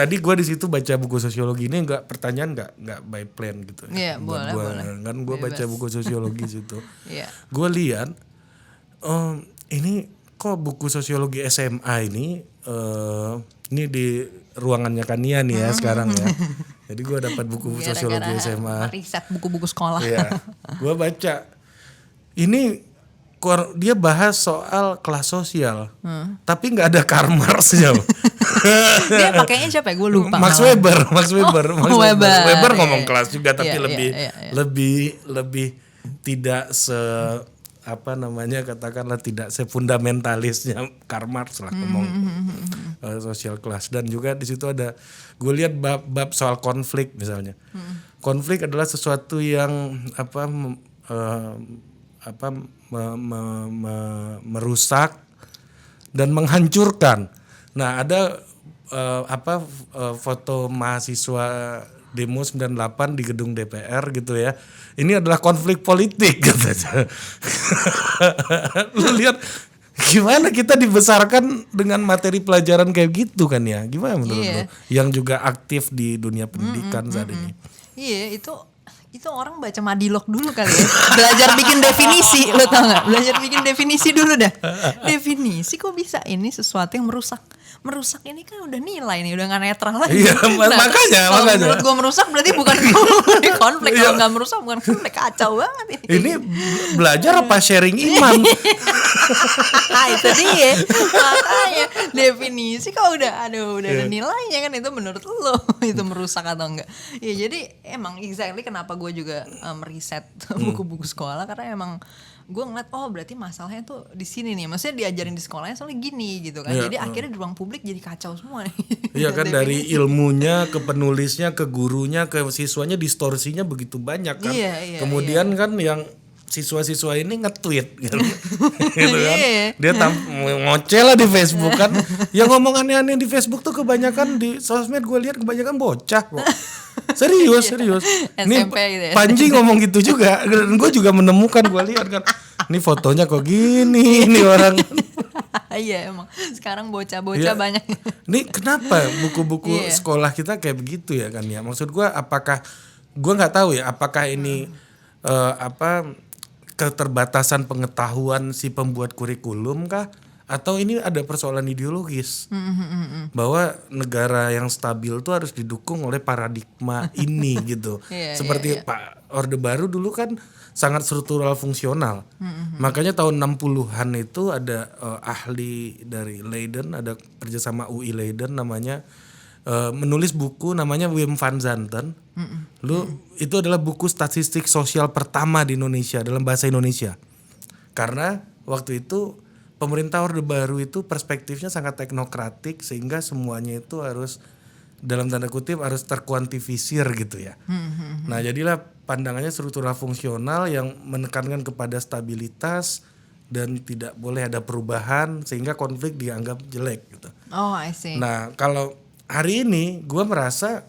tadi gue di situ baca buku sosiologi ini pertanyaan nggak by plan gitu. Iya, boleh. Kan gue baca buku sosiologi situ. Iya. Gue lihat ini kok buku sosiologi SMA ini di ruangannya Kania nih ya sekarang ya. Jadi gue dapat buku sosiologi SMA. Riset buku-buku sekolah. Iya. Gue baca. Ini dia bahas soal kelas sosial, tapi nggak ada Karl Marx-nya. Dia pakainya siapa ya? Gue lupa. Max Weber. Weber ngomong iya. kelas juga, tapi Iya. lebih tidak katakanlah tidak sefundamentalisnya Karl Marx lah ngomong sosial kelas. Dan juga di situ ada, gue lihat bab soal konflik misalnya. Konflik adalah sesuatu yang merusak dan menghancurkan. Nah, ada foto mahasiswa demo 98 di gedung DPR gitu ya. Ini adalah konflik politik katanya. Lu lihat gimana kita dibesarkan dengan materi pelajaran kayak gitu kan ya. Gimana menurut lu? Yang juga aktif di dunia pendidikan saat ini. Iya, itu orang baca Madilog dulu kali ya. Belajar bikin definisi, lo tau gak? Belajar bikin definisi dulu dah. Definisi kok bisa ini sesuatu yang merusak. Merusak ini kan udah nilai nih, udah gak netral lagi. Iya, makanya. Menurut gue merusak berarti bukan konflik. Kalau gak merusak bukan konflik, kacau banget ini. Ini belajar apa sharing iman? Itu dia. Makanya definisi kok udah ada nilainya kan, itu menurut lo itu merusak atau enggak. Ya jadi emang exactly kenapa gue juga meriset buku-buku sekolah, karena emang gue ngeliat berarti masalahnya tuh di sini nih, maksudnya diajarin di sekolahnya soalnya gini gitu kan. Jadi akhirnya di ruang publik jadi kacau semua nih. Iya kan, dari ilmunya ke penulisnya ke gurunya ke siswanya distorsinya begitu banyak kan. Kemudian kan yang siswa-siswa ini nge-tweet gitu, gitu kan. Dia ngoceh lah di Facebook kan. Yang ngomong aneh-aneh di Facebook tuh kebanyakan di sosmed gue lihat kebanyakan bocah kok. Serius. Nih SMP gitu ya. Panji ngomong gitu juga. Dan gue juga menemukan, gue lihat kan. Ini fotonya kok gini nih orang. Iya emang sekarang bocah-bocah banyak. Nih kenapa buku-buku sekolah kita kayak begitu ya kan ya? Maksud gue apakah, gue nggak tahu ya apakah ini keterbatasan pengetahuan si pembuat kurikulum kah? Atau ini ada persoalan ideologis bahwa negara yang stabil tuh harus didukung oleh paradigma ini gitu. Seperti Pak Orde Baru dulu kan sangat struktural fungsional. Makanya tahun 60-an itu ada ahli dari Leiden, ada kerjasama UI Leiden namanya, menulis buku namanya Wim van Zanten. Itu adalah buku statistik sosial pertama di Indonesia dalam bahasa Indonesia. Karena waktu itu pemerintah Orde Baru itu perspektifnya sangat teknokratik, sehingga semuanya itu harus dalam tanda kutip harus terkuantifisir gitu ya. Nah jadilah pandangannya struktural fungsional yang menekankan kepada stabilitas dan tidak boleh ada perubahan sehingga konflik dianggap jelek gitu. Oh I see. Nah kalau hari ini gue merasa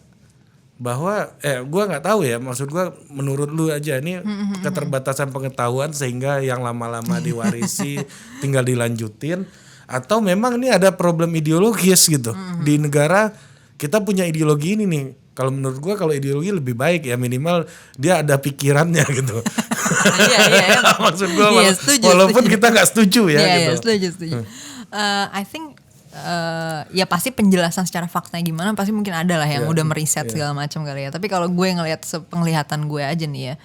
bahwa gue nggak tahu ya, maksud gue menurut lu aja ini keterbatasan pengetahuan sehingga yang lama-lama diwarisi tinggal dilanjutin, atau memang ini ada problem ideologis gitu di negara kita punya ideologi ini nih. Kalau menurut gue kalau ideologi lebih baik ya, minimal dia ada pikirannya gitu. Iya. Maksud gue walaupun kita nggak setuju ya gitu. Setuju. I think ya pasti penjelasan secara faktanya gimana pasti mungkin ada lah yang udah meriset segala macam kali ya. Tapi kalau gue ngelihat penglihatan gue aja nih ya,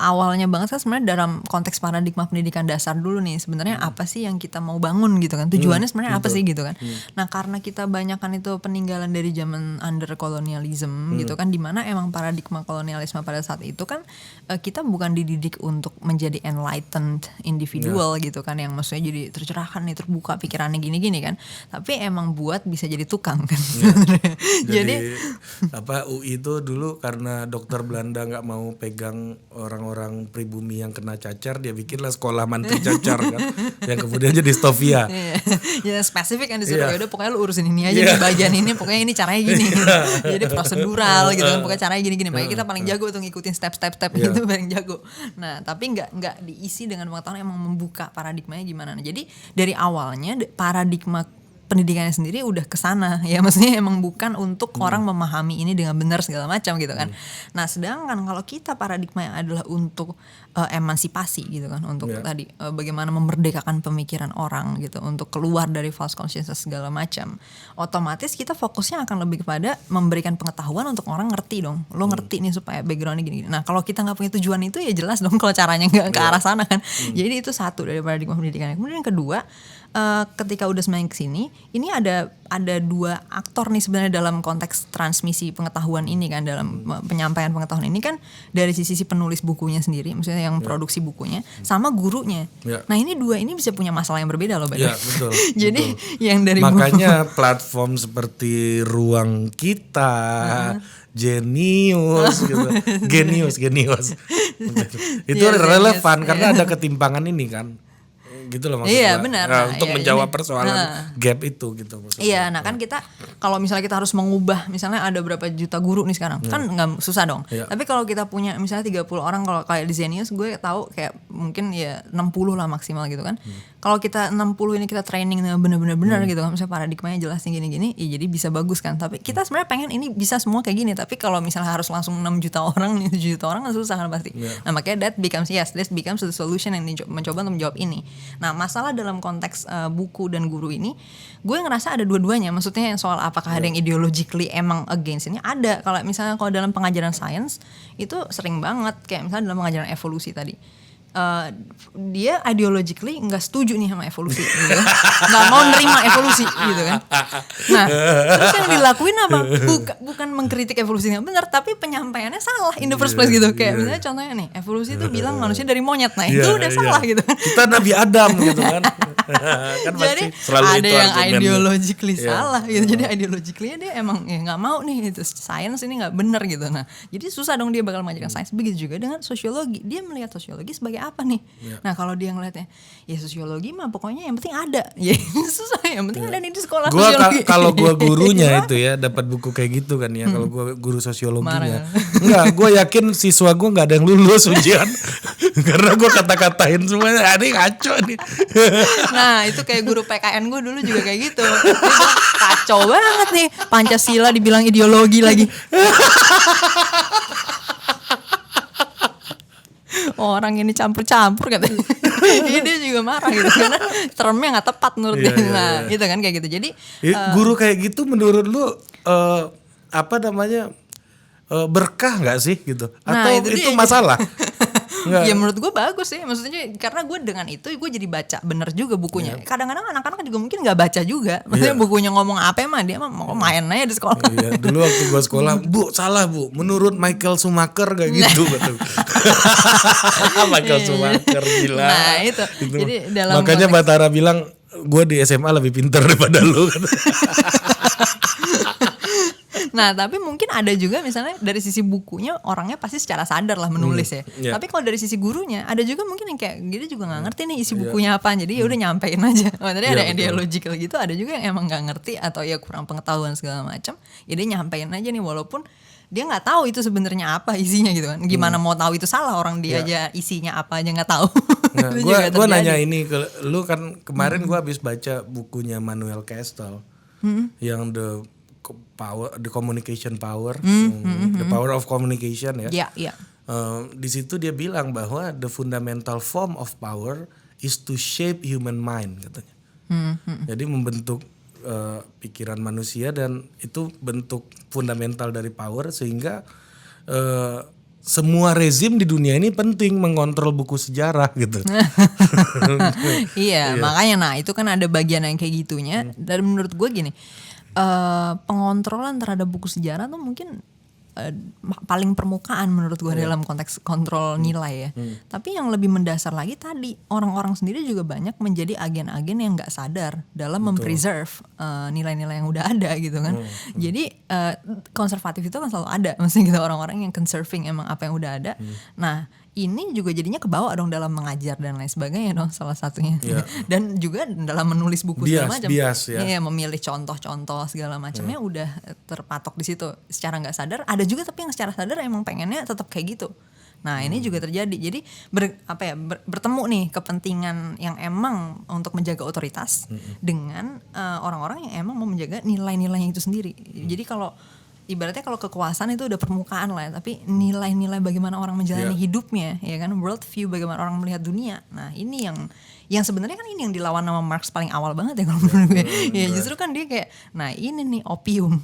awalnya banget kan sebenarnya dalam konteks paradigma pendidikan dasar dulu nih, sebenarnya apa sih yang kita mau bangun gitu kan, tujuannya sebenarnya apa sih gitu kan. Nah karena kita banyakan itu peninggalan dari zaman under kolonialisme gitu kan, dimana emang paradigma kolonialisme pada saat itu kan kita bukan dididik untuk menjadi enlightened individual gitu kan, yang maksudnya jadi tercerahkan nih, terbuka pikirannya gini-gini kan, tapi emang buat bisa jadi tukang kan. Jadi UI itu dulu karena dokter Belanda nggak mau pegang orang-orang pribumi yang kena cacar, dia bikinlah sekolah mantri cacar kan, yang kemudian jadi Stovia. Ya spesifik kan disuruh, ya udah pokoknya lu urusin ini aja di bagian ini, pokoknya ini caranya gini. Jadi prosedural gitu kan, pokoknya caranya gini-gini. Makanya kita paling jago tuh ngikutin step-step itu paling jago. Nah tapi nggak diisi dengan pengetahuan emang membuka paradigmanya gimana. Nah, jadi dari awalnya paradigma pendidikannya sendiri udah kesana ya, maksudnya emang bukan untuk orang memahami ini dengan benar segala macam gitu kan. Nah sedangkan kalau kita paradigma yang adalah untuk emansipasi gitu kan, untuk tadi bagaimana memerdekakan pemikiran orang gitu, untuk keluar dari false consciousness segala macam, otomatis kita fokusnya akan lebih kepada memberikan pengetahuan untuk orang ngerti dong, lo ngerti nih supaya backgroundnya gini-gini. Nah kalau kita nggak punya tujuan itu ya jelas dong kalau caranya nggak ke arah sana kan. Jadi itu satu dari paradigma pendidikan. Kemudian yang kedua, ketika udah semakin kesini, ini ada dua aktor nih sebenarnya dalam konteks transmisi pengetahuan ini kan, dalam penyampaian pengetahuan ini kan, dari sisi si penulis bukunya sendiri, maksudnya yang produksi bukunya, sama gurunya. Nah ini dua ini bisa punya masalah yang berbeda loh. Ya, betul. Jadi yang dari makanya platform seperti Ruang Kita, Genius gitu. Genius. Itu relevan karena ada ketimpangan ini kan. Gitu loh maksudnya. Iya benar. Untuk menjawab persoalan gap itu gitu maksudnya. Iya, nah kan kita kalau misalnya kita harus mengubah, misalnya ada berapa juta guru nih sekarang, kan nggak susah dong. Tapi kalau kita punya misalnya 30 orang, kalau kayak di Zenius gue tahu kayak mungkin ya 60 lah maksimal gitu kan. Kalau kita 60 ini kita training benar-benar gitu kan, misalnya paradigmanya jelas nih gini-gini, ya jadi bisa bagus kan. Tapi kita sebenarnya pengen ini bisa semua kayak gini, tapi kalau misalnya harus langsung 6 juta orang, 7 juta orang kan susah kan pasti. Nah makanya that becomes the solution yang mencoba untuk menjawab ini. Nah masalah dalam konteks buku dan guru ini, gue ngerasa ada dua-duanya. Maksudnya yang soal apakah ada yang ideologically emang against ini, ada. Kalau misalnya kalau dalam pengajaran sains itu sering banget, kayak misalnya dalam pengajaran evolusi tadi, dia ideologically nggak setuju nih sama evolusi, gitu. Nggak mau nerima evolusi gitu kan. Nah terus yang dilakuin apa? Bukan mengkritik evolusi yang benar, tapi penyampaiannya salah in the first place gitu. Kayak misalnya contohnya nih, evolusi itu bilang manusia dari monyet, nah itu udah salah gitu. Kita Nabi Adam gitu kan. Kan jadi ada yang ideologically salah gitu. Jadi ideologically dia emang ya nggak mau nih itu sains ini nggak benar gitu. Nah jadi susah dong dia bakal mengajarkan sains. Begitu juga dengan sosiologi, dia melihat sosiologi sebagai apa nih? Nah kalau dia ngeliatnya ya sosiologi mah pokoknya yang penting ada, ya susah, yang penting ada nih di sekolah sosiologi. Kalau gue gurunya itu ya dapat buku kayak gitu kan ya, kalau gue guru sosiologinya, enggak, gue yakin siswa gue nggak ada yang lulus ujian karena gue kata-katain semuanya, ini ngaco nih. Nah itu kayak guru PKN gue dulu juga kayak gitu, kacau banget nih, Pancasila dibilang ideologi lagi. Orang ini campur-campur katanya. Dia juga marah gitu karena termnya nggak tepat menurut dia. Nah itu kan kayak gitu. Jadi guru kayak gitu menurut lu berkah nggak sih gitu? Atau itu masalah? Ya menurut gue bagus sih, maksudnya karena gue dengan itu gue jadi baca bener juga bukunya. Kadang-kadang anak-anak juga mungkin nggak baca juga, maksudnya bukunya ngomong apa emang dia mau main aja di sekolah. Dulu waktu gue sekolah, Bu salah Bu, menurut Michael Schumacher kayak gitu betul. Michael Schumacher gila. Nah itu. Jadi dalam makanya Batara bilang gue di SMA lebih pintar daripada lu. Nah tapi mungkin ada juga misalnya dari sisi bukunya orangnya pasti secara sadar lah menulis ya. Tapi kalau dari sisi gurunya ada juga mungkin yang kayak dia juga nggak ngerti nih isi bukunya apa, jadi ya udah nyampein aja. Tadi ada ideological gitu, ada juga yang emang nggak ngerti atau ya kurang pengetahuan segala macam, ya dia nyampein aja nih walaupun dia nggak tahu itu sebenarnya apa isinya gitu kan. Gimana mau tahu itu salah, orang dia aja isinya apa aja nggak tahu. Nah, gue nanya ini ke lu kan kemarin gue habis baca bukunya Manuel Castells yang the communication power, the power of communication ya. Di situ dia bilang bahwa the fundamental form of power is to shape human mind katanya. Jadi membentuk pikiran manusia, dan itu bentuk fundamental dari power, sehingga semua rezim di dunia ini penting mengontrol buku sejarah gitu. Iya, makanya nah itu kan ada bagian yang kayak gitunya. Dan menurut gue gini, pengontrolan terhadap buku sejarah tuh mungkin paling permukaan menurut gue dalam konteks kontrol nilai ya. Tapi yang lebih mendasar lagi tadi, orang-orang sendiri juga banyak menjadi agen-agen yang nggak sadar dalam mempreserve nilai-nilai yang udah ada gitu kan. Jadi konservatif itu kan selalu ada, maksudnya kita orang-orang yang conserving emang apa yang udah ada. Nah ini juga jadinya kebawa dong dalam mengajar dan lain sebagainya dong salah satunya. Dan juga dalam menulis buku segala macam. Ya, memilih contoh-contoh segala macamnya udah terpatok di situ secara nggak sadar. Ada juga tapi yang secara sadar emang pengennya tetap kayak gitu. Nah ini juga terjadi. Jadi bertemu nih kepentingan yang emang untuk menjaga otoritas dengan orang-orang yang emang mau menjaga nilai-nilainya itu sendiri. Jadi kalau ibaratnya kalau kekuasaan itu udah permukaan lah, tapi nilai-nilai bagaimana orang menjalani hidupnya, ya kan, world view, bagaimana orang melihat dunia. Nah ini yang sebenarnya kan ini yang dilawan sama Marx paling awal banget ya kalau menurut gue. Ya justru kan dia kayak, nah ini nih opium.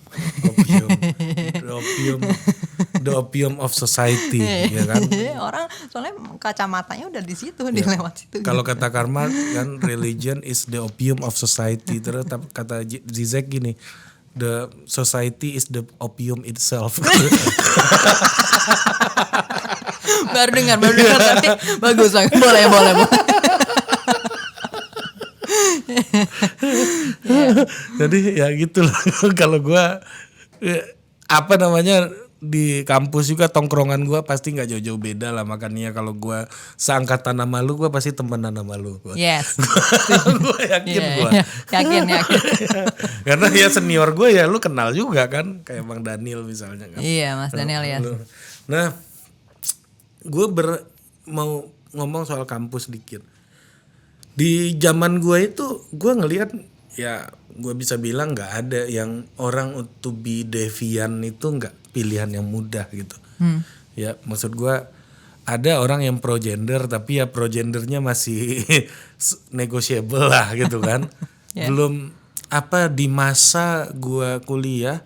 The opium of society, ya kan. Orang soalnya kacamatanya udah di situ, di lewat situ. Kalau kata Karl Marx kan, religion is the opium of society. Terus kata Zizek gini, the society is the opium itself. baru dengar tapi bagus, boleh. Jadi ya gitulah. Kalau gue di kampus juga tongkrongan gue pasti nggak jauh-jauh beda lah, makanya kalau gue seangkatan sama lu gue pasti temenan sama lu. Yes. Gue yakin yakin. Karena ya senior gue ya lu kenal juga kan, kayak Bang Daniel misalnya kan. Iya Mas Daniel ya. Nah gue mau ngomong soal kampus dikit. Di zaman gue itu gue ngelihat ya, gue bisa bilang nggak ada yang orang to be deviant itu nggak pilihan yang mudah gitu. Ya maksud gue ada orang yang pro gender tapi ya pro gendernya masih negotiable lah gitu kan. Belum di masa gue kuliah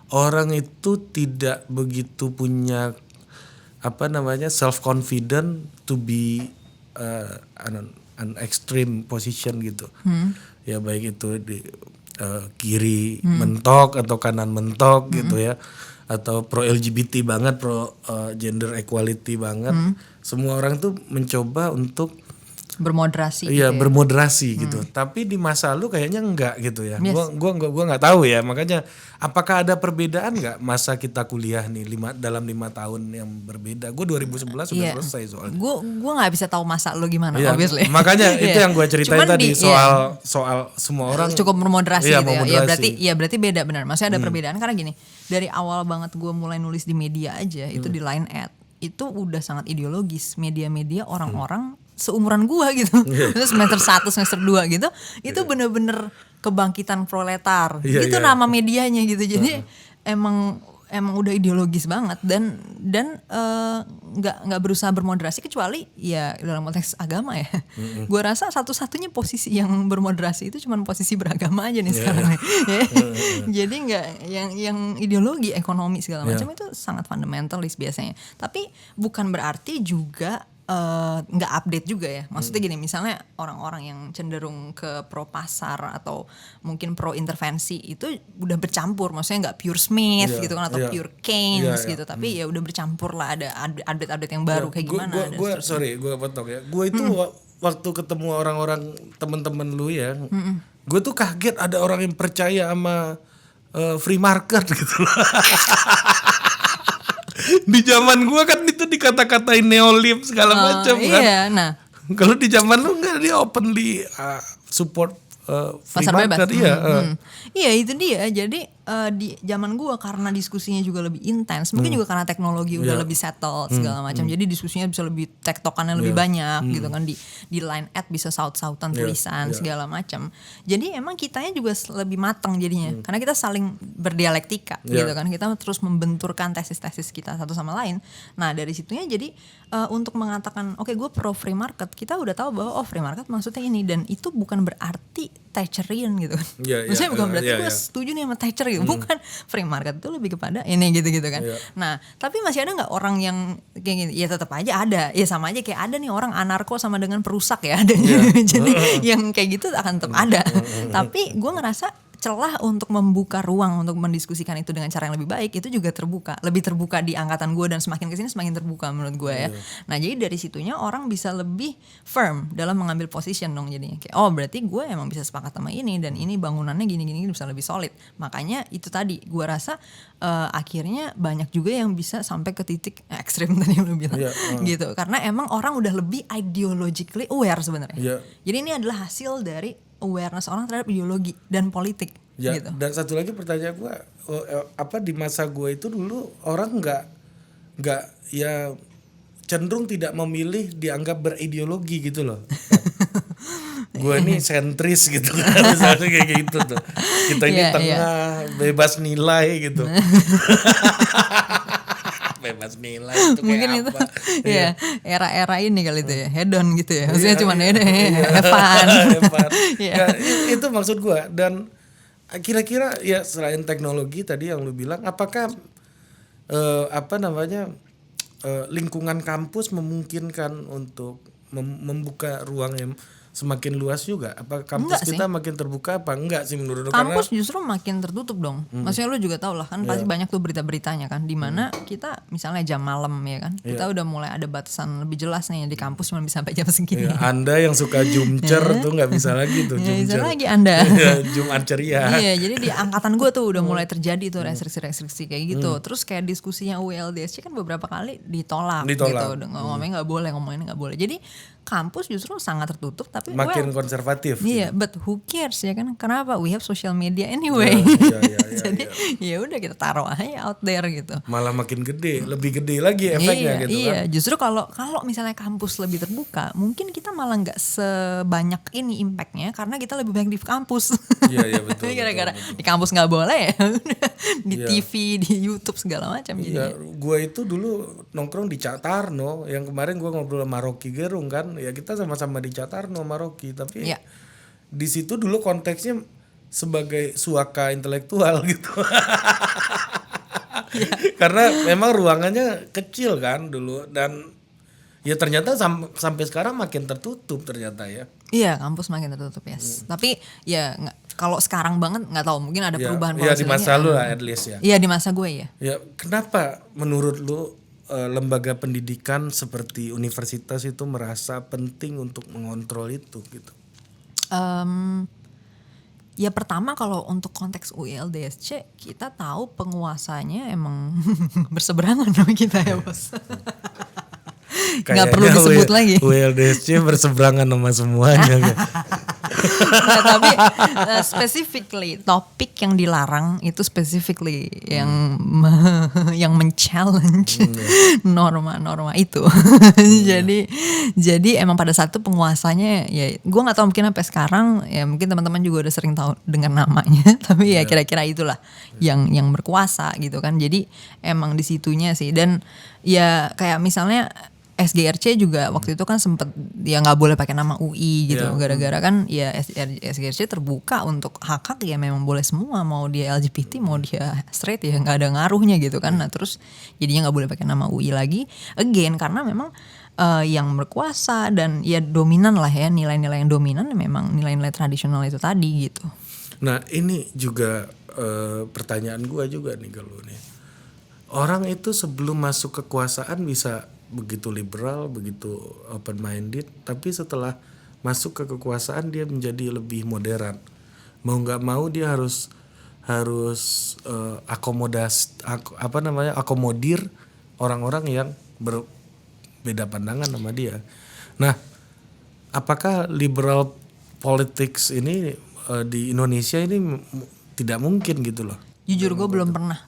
orang itu tidak begitu punya self confident to be an extreme position gitu. Ya baik itu di kiri mentok atau kanan mentok gitu ya, atau pro LGBT banget, pro gender equality banget. Semua orang tuh mencoba untuk bermoderasi. Iya, bermoderasi gitu. Tapi di masa lu kayaknya enggak gitu ya. Yes. Gua enggak tahu ya. Makanya apakah ada perbedaan enggak masa kita kuliah nih dalam 5 tahun yang berbeda. Gue 2011 sudah selesai soalnya. Gue enggak bisa tahu masa lu gimana, obviously. Makanya itu yang gue ceritain tadi soal semua orang cukup bermoderasi gitu ya. Ya Berarti beda benar. Maksudnya ada perbedaan karena gini. Dari awal banget gue mulai nulis di media aja, itu di Line Ad, itu udah sangat ideologis. Media-media orang-orang seumuran gua gitu. Semester 1, semester 2 gitu. Itu bener-bener kebangkitan proletar. Itu nama medianya gitu. Jadi emang udah ideologis banget dan nggak berusaha bermoderasi kecuali ya dalam konteks agama ya. Gua rasa satu-satunya posisi yang bermoderasi itu cuma posisi beragama aja nih sekarang. Jadi nggak yang ideologi ekonomi segala macam itu sangat fundamentalis biasanya. Tapi bukan berarti juga nggak update juga ya. Maksudnya gini, misalnya orang-orang yang cenderung ke pro pasar atau mungkin pro intervensi itu udah bercampur. Maksudnya nggak pure Smith gitu kan, atau pure Keynes gitu. Tapi ya udah bercampur lah, ada update-update yang baru kayak gimana. Gue potong ya. Gue itu waktu ketemu orang-orang temen-temen lu ya, gue tuh kaget ada orang yang percaya sama free market gitu loh. Di zaman gue kan itu dikata-katain neolib segala macam kan. Iya, nah. Kalau di zaman lu enggak, dia openly support free pasar market. Bebas. Iya itu dia. Jadi di zaman gue karena diskusinya juga lebih intens, mungkin juga karena teknologi udah lebih settled segala macam. Jadi diskusinya bisa lebih tektokannya lebih banyak gitu kan, di Line Ad bisa saut-sautan tulisan segala macam. Jadi emang kitanya juga lebih matang jadinya. Karena kita saling berdialektika gitu kan. Kita terus membenturkan tesis-tesis kita satu sama lain. Nah, dari situnya jadi untuk mengatakan oke, gue pro free market, kita udah tahu bahwa free market maksudnya ini, dan itu bukan berarti Thatcherian gitu kan. Maksudnya bukan berarti gue setuju nih sama Thatcher gitu. Bukan, free market itu lebih kepada ini gitu-gitu kan. Nah, tapi masih ada gak orang yang kayak gini? Ya tetap aja ada. Ya sama aja kayak ada nih orang anarko sama dengan perusak ya ada. Jadi yang kayak gitu akan tetap ada. Tapi gue ngerasa celah untuk membuka ruang untuk mendiskusikan itu dengan cara yang lebih baik itu juga lebih terbuka di angkatan gue, dan semakin kesini semakin terbuka menurut gue ya. Nah jadi dari situnya orang bisa lebih firm dalam mengambil position dong, jadinya kayak berarti gue emang bisa sepakat sama ini, dan ini bangunannya gini-gini bisa lebih solid. Makanya itu tadi gue rasa akhirnya banyak juga yang bisa sampai ke titik ekstrim tadi yang lu bilang gitu, karena emang orang udah lebih ideologically aware sebenarnya. Jadi ini adalah hasil dari awareness orang terhadap ideologi dan politik gitu. Dan satu lagi pertanyaan gue, di masa gue itu dulu orang nggak ya cenderung tidak memilih dianggap berideologi gitu loh. Gue ini sentris gitu kan, misalnya kayak gitu tuh. Kita ini tengah, bebas nilai gitu. Bebas nilai itu mungkin kayak itu apa? ya era-era ini kali itu ya, hedon gitu ya. Maksudnya cuma fun. Ya, itu maksud gue. Dan kira-kira ya selain teknologi tadi yang lu bilang, apakah lingkungan kampus memungkinkan untuk membuka ruang yang semakin luas juga? Apa kampus kita makin terbuka apa enggak sih menurut lu? Kampus justru makin tertutup dong. Maksudnya lu juga tau lah kan pasti banyak tuh berita-beritanya kan, di mana kita misalnya jam malam ya kan, kita udah mulai ada batasan lebih jelas nih, di kampus cuma bisa sampai jam segini. Anda yang suka jumcer tuh nggak bisa lagi tuh jumcer. Bisa lagi Anda. Jumat ceria. Iya, jadi di angkatan gue tuh udah mulai terjadi tuh restriksi-restriksi kayak gitu. Terus kayak diskusinya ULDSC kan beberapa kali ditolak. Gitu. Ngomongnya nggak boleh. Jadi kampus justru sangat tertutup, tapi makin konservatif. Iya, but who cares ya kan? Kenapa? We have social media anyway. Jadi ya udah kita taruh aja out there gitu. Malah makin gede, lebih gede lagi efeknya gitu kan. Iya, justru kalau misalnya kampus lebih terbuka, mungkin kita malah nggak sebanyak ini impactnya karena kita lebih banyak di kampus. Iya betul. Gara-gara di kampus nggak boleh ya, di TV, di YouTube segala macam. Iya, gue itu dulu nongkrong di Cak Tarno, yang kemarin gue ngobrol sama Rocky Gerung kan, ya kita sama-sama di Cak Tarno sama Rocky, tapi di situ dulu konteksnya sebagai suaka intelektual gitu. Karena memang ruangannya kecil kan dulu, dan ya ternyata sampai sekarang makin tertutup ternyata ya. Iya, kampus makin tertutup Tapi ya kalau sekarang banget nggak tahu, mungkin ada perubahan. Iya di masa lu lah at least ya. Iya di masa gue ya. Ya kenapa menurut lu lembaga pendidikan seperti universitas itu merasa penting untuk mengontrol itu gitu? Ya pertama kalau untuk konteks ULDSC kita tahu penguasanya emang berseberangan sama kita ya bos. Nggak perlu disebut lagi. ULDSC berseberangan sama semuanya. Nah, tapi specifically topik yang dilarang itu specifically yang men-challenge norma-norma itu. Jadi emang pada saat itu penguasanya ya gue nggak tahu, mungkin sampai sekarang ya mungkin teman-teman juga udah sering tahu dengar namanya, tapi ya kira-kira itulah yang berkuasa gitu kan. Jadi emang di situnya sih, dan ya kayak misalnya SGRC juga waktu itu kan sempet ya nggak boleh pakai nama UI gitu, gara-gara kan ya SGRC terbuka untuk hak-hak ya memang boleh semua, mau dia LGBT mau dia straight ya nggak ada ngaruhnya gitu kan. Nah terus jadinya nggak boleh pakai nama UI lagi, again karena memang yang berkuasa dan ya dominan lah ya, nilai-nilai yang dominan memang nilai-nilai tradisional itu tadi gitu. Nah ini juga pertanyaan gue juga nih kalau nih, orang itu sebelum masuk kekuasaan bisa begitu liberal, begitu open minded, tapi setelah masuk ke kekuasaan dia menjadi lebih modern. Mau nggak mau dia harus akomodir orang-orang yang berbeda pandangan sama dia. Nah, apakah liberal politics ini di Indonesia ini tidak mungkin gitu loh? Jujur gue belum pernah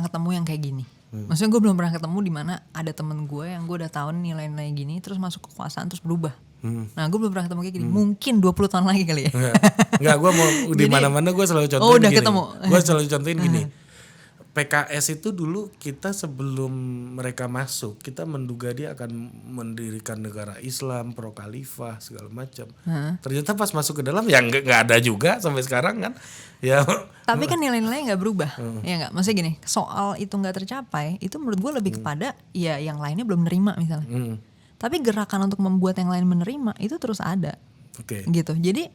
ketemu yang kayak gini. Maksudnya gue belum pernah ketemu di mana ada temen gue yang gue udah tahu nilai-nilai gini terus masuk kekuasaan terus berubah. Nah gue belum pernah ketemu kayak gini. Mungkin 20 tahun lagi kali ya. Enggak, gue mau di mana-mana gue selalu contohin udah gini. Ketemu. Gue selalu contohin gini. PKS itu dulu kita sebelum mereka masuk, kita menduga dia akan mendirikan negara Islam, pro khalifah segala macam. Ternyata pas masuk ke dalam ya nggak ada juga sampai sekarang kan. Ya. Tapi kan nilai-nilainya nggak berubah, ya nggak. Maksudnya gini, soal itu nggak tercapai, itu menurut gue lebih kepada ya yang lainnya belum menerima misalnya. Tapi gerakan untuk membuat yang lain menerima itu terus ada, gitu. Jadi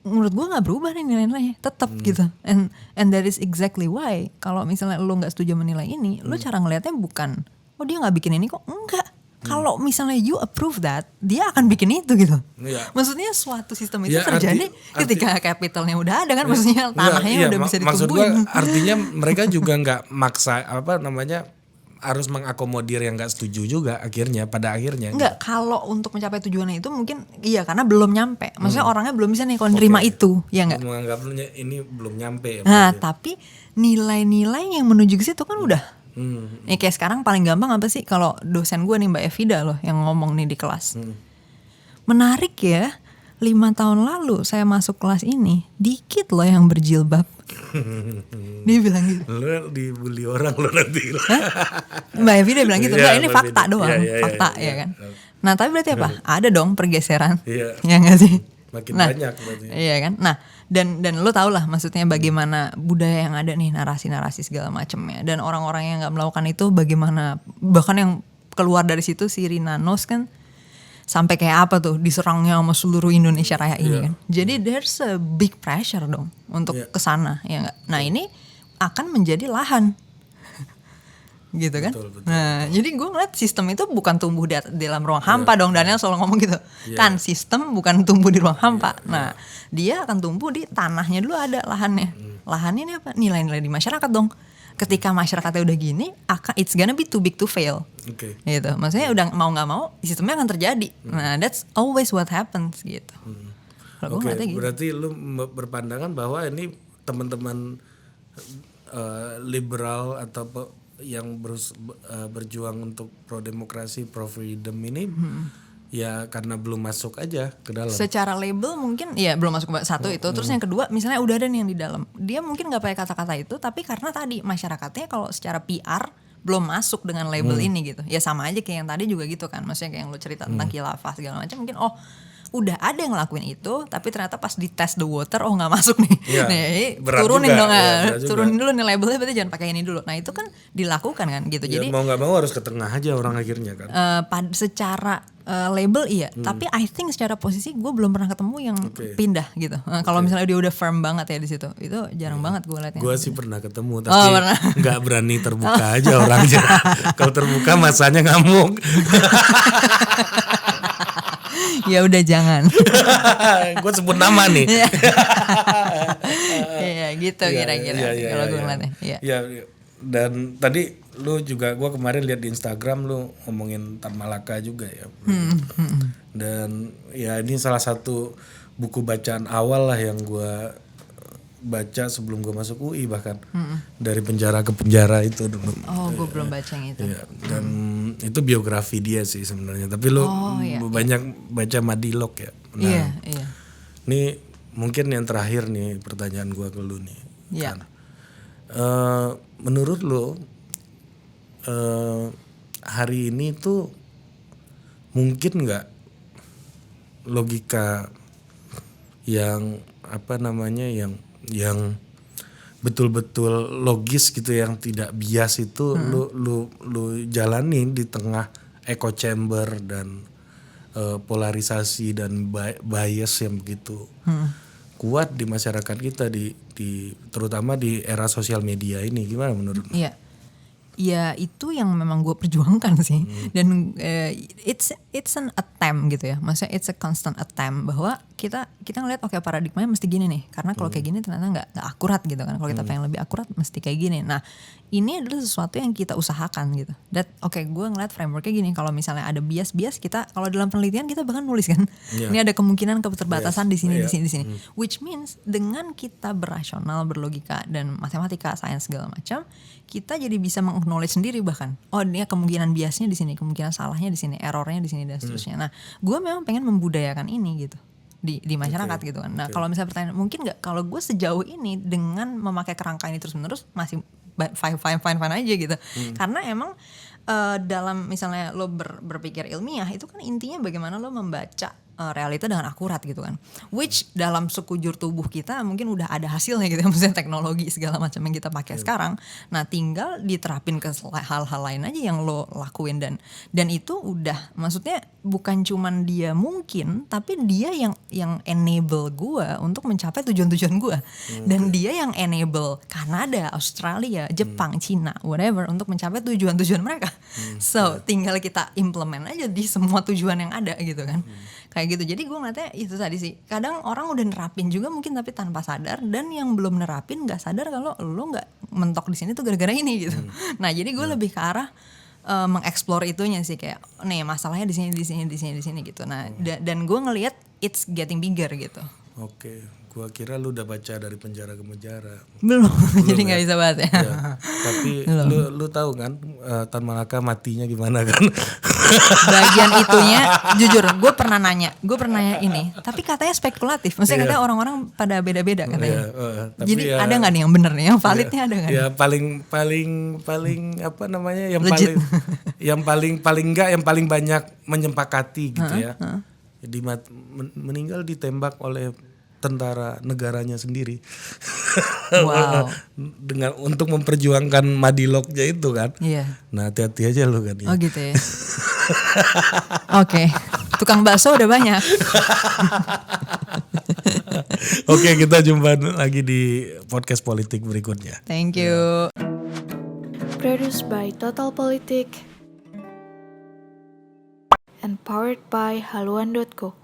menurut gue nggak berubah nih nilai-nilainya, tetap gitu. And that is exactly why kalau misalnya lo nggak setuju menilai ini, lo cara ngelihatnya bukan, oh dia nggak bikin ini kok, enggak. Kalau misalnya you approve that, dia akan bikin itu gitu. Maksudnya suatu sistem itu terjadi ketika capitalnya udah ada kan, maksudnya tanahnya udah bisa ditumbuhin. Maksud gue artinya mereka juga nggak maksa harus mengakomodir yang nggak setuju juga pada akhirnya. Enggak, kalau untuk mencapai tujuannya itu mungkin iya karena belum nyampe. Maksudnya orangnya belum bisa nih kalau nerima itu, ya enggak? Menganggapnya ini belum nyampe ya. Nah, tapi nilai-nilai yang menuju ke situ kan udah Nih kayak sekarang paling gampang apa sih kalau dosen gue nih Mbak Evida loh yang ngomong nih di kelas. Menarik ya, 5 tahun lalu saya masuk kelas ini, dikit loh yang berjilbab. Dia bilang gitu. Lo dibully orang lo nanti. Mbak Evida bilang gitu, enggak Iya, ini Mbak fakta Evida. doang, Iya, fakta iya. ya kan. Nah tapi berarti apa? Ada dong pergeseran, Iya. ya nggak sih? Makin Nah, banyak berarti. iya kan. Nah dan lo tau lah maksudnya bagaimana budaya yang ada nih, narasi-narasi segala macamnya, dan orang-orang yang nggak melakukan itu bagaimana, bahkan yang keluar dari situ si Rina Nose kan sampai kayak apa tuh diserangnya sama seluruh Indonesia Raya ini kan. Jadi there's a big pressure dong untuk kesana ya nggak. Nah ini akan menjadi lahan gitu kan. Betul. Nah jadi gue ngeliat sistem itu bukan tumbuh di dalam ruang hampa dong. Daniel selalu ngomong gitu kan, sistem bukan tumbuh di ruang hampa. Nah dia akan tumbuh di tanahnya dulu, ada lahannya. Lahannya ini apa? Nilai-nilai di masyarakat dong. Ketika masyarakatnya udah gini, it's gonna be too big to fail. Oke. Gitu. Maksudnya udah mau nggak mau sistemnya akan terjadi. Nah that's always what happens gitu. Kalau gue Oke, ngeliatnya gitu. berarti lu berpandangan bahwa ini teman-teman liberal atau yang berjuang untuk pro demokrasi, pro freedom ini ya karena belum masuk aja ke dalam. Secara label mungkin ya belum masuk satu itu. Terus yang kedua misalnya udah ada nih yang di dalam, dia mungkin nggak pakai kata-kata itu, tapi karena tadi masyarakatnya kalau secara PR belum masuk dengan label ini gitu. Ya sama aja kayak yang tadi juga gitu kan. Maksudnya kayak yang lu cerita tentang khilafah segala macam, mungkin udah ada yang ngelakuin itu, tapi ternyata pas di test the water nggak masuk nih. Iya, Nih berat turunin juga, dong, berat juga. turunin dulu nih labelnya, berarti jangan pakai ini dulu. Nah itu kan dilakukan kan gitu. Ya, Jadi mau nggak mau harus ke tengah aja orang akhirnya kan. secara label iya, tapi I think secara posisi gue belum pernah ketemu yang pindah gitu. Kalau misalnya dia udah firm banget ya di situ, itu jarang banget gue liatnya. Gue sih pernah ketemu tapi nggak berani terbuka aja orangnya. Kalau terbuka masanya ngamuk. Ya udah jangan. Gue sebut nama nih. Iya gitu kira-kira kalau gue ngeliatnya. Iya. Dan tadi lu juga, gue kemarin lihat di Instagram lu ngomongin Tan Malaka juga ya. Dan ya ini salah satu buku bacaan awal lah yang gue baca sebelum gue masuk UI bahkan. Dari penjara ke penjara itu dulu. Oh gue belum baca yang itu. Iya, dan itu biografi dia sih sebenarnya. Tapi lu banyak baca Madilog ya. Nah, Iya. ini mungkin yang terakhir nih pertanyaan gua ke lu nih. Iya. Kan. Menurut lu hari ini tuh mungkin nggak logika yang apa namanya yang betul-betul logis gitu yang tidak bias itu lu jalanin di tengah echo chamber dan polarisasi dan bias yang begitu kuat di masyarakat kita di terutama di era sosial media ini, gimana menurut lu? Iya. Ya itu yang memang gue perjuangkan sih. Dan it's an attempt gitu ya. Maksudnya it's a constant attempt bahwa kita ngeliat oke paradigmanya mesti gini nih. Karena kalau kayak gini ternyata nggak akurat gitu kan. Kalau kita pengen lebih akurat mesti kayak gini. Nah ini adalah sesuatu yang kita usahakan gitu. Gue ngeliat frameworknya gini. Kalau misalnya ada bias kita, kalau dalam penelitian kita bahkan nulis kan. Ini ada kemungkinan keterbatasan di sini. Which means dengan kita berasional, berlogika dan matematika, sains segala macam, kita jadi bisa meng-acknowledge sendiri bahkan. Oh ini kemungkinan biasnya di sini, kemungkinan salahnya di sini, errornya di sini dan seterusnya. Nah, gue memang pengen membudayakan ini gitu di masyarakat gitu kan. Nah, kalau misalnya pertanyaan mungkin nggak, kalau gue sejauh ini dengan memakai kerangka ini terus-menerus masih fine aja gitu. Karena emang dalam misalnya lo berpikir ilmiah itu kan intinya bagaimana lo membaca realita dengan akurat gitu kan, which dalam sekujur tubuh kita mungkin udah ada hasilnya gitu, maksudnya teknologi segala macam yang kita pakai sekarang. Nah tinggal diterapin ke hal-hal lain aja yang lo lakuin, dan itu udah maksudnya bukan cuman dia mungkin, tapi dia yang enable gue untuk mencapai tujuan-tujuan gue, dan dia yang enable Kanada, Australia, Jepang, Cina, whatever untuk mencapai tujuan-tujuan mereka. So tinggal kita implement aja di semua tujuan yang ada gitu kan. Kayak gitu. Jadi gue ngeliatnya itu tadi sih. Kadang orang udah nerapin juga mungkin tapi tanpa sadar, dan yang belum nerapin nggak sadar kalau lo nggak mentok di sini tuh gara-gara ini gitu. Nah jadi gue lebih ke arah mengeksplor itunya sih, kayak nih masalahnya di sini gitu. Nah dan gue ngelihat it's getting bigger gitu. Oke, gua kira lu udah baca dari penjara ke penjara. Belum. Jadi nggak bisa bahas ya. Ya, tapi lu tahu kan Tan Malaka matinya gimana kan? Bagian itunya jujur gue pernah nanya ini, tapi katanya spekulatif. Maksudnya katanya orang-orang pada beda-beda katanya. Tapi Jadi ada nggak nih yang bener nih, yang validnya ada nggak? Ya paling apa namanya yang Legit. paling enggak yang paling banyak menyepakati gitu ya. Jadi meninggal ditembak oleh tentara negaranya sendiri. Wow. Dengan untuk memperjuangkan Madilognya itu kan. Iya. Nah, hati-hati aja lu kan ya. Oh gitu ya. Oke. Tukang bakso udah banyak. Oke, kita jumpa lagi di podcast politik berikutnya. Thank you. Produced by Total Politik and powered by haluan.co.